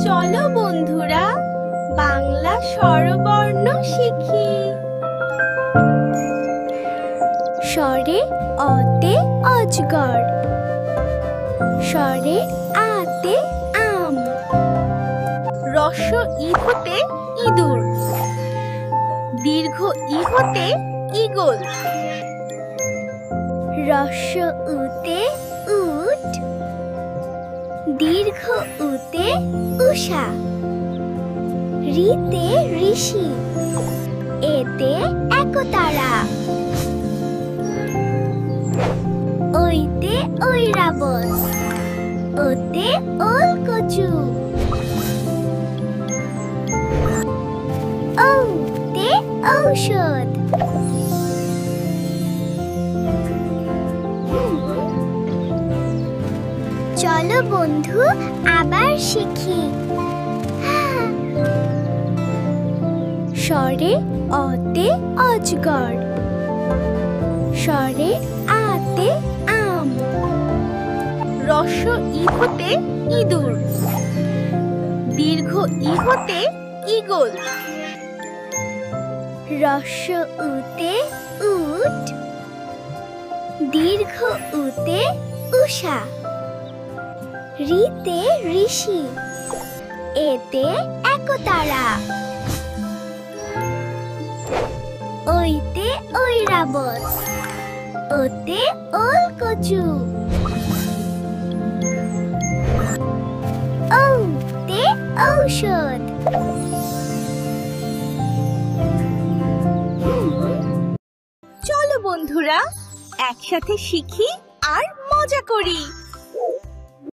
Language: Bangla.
চলো বন্ধুরা বাংলা স্বরবর্ণ শিখি। স্বরে অতে অজগর, স্বরে আতে আম, রস্য ই হতে ইঁদুর, দীর্ঘ ই হতে ঈগল, রস্য উতে উট, দীর্ঘ উতে উষা, রিতে ঋষি, এতে একতারা, ওইতে ঐরাবত, ওতে ওলকচু, ঔতে ঔষধ। চলো বন্ধু আবার শিখি। স্বরে অতে অজগর, স্বরে আতে আম, রস্য ই হতে ইঁদুর, দীর্ঘ ই হতে ঈগল, রস্য উতে উট, দীর্ঘ উতে উষা, রিতে ঋষি, এতে একতারা, ওইতে ঐরাবত, ওতে ওলকচু, ঔতে ঔষধ। চলো বন্ধুরা একসাথে শিখি আর মজা করি।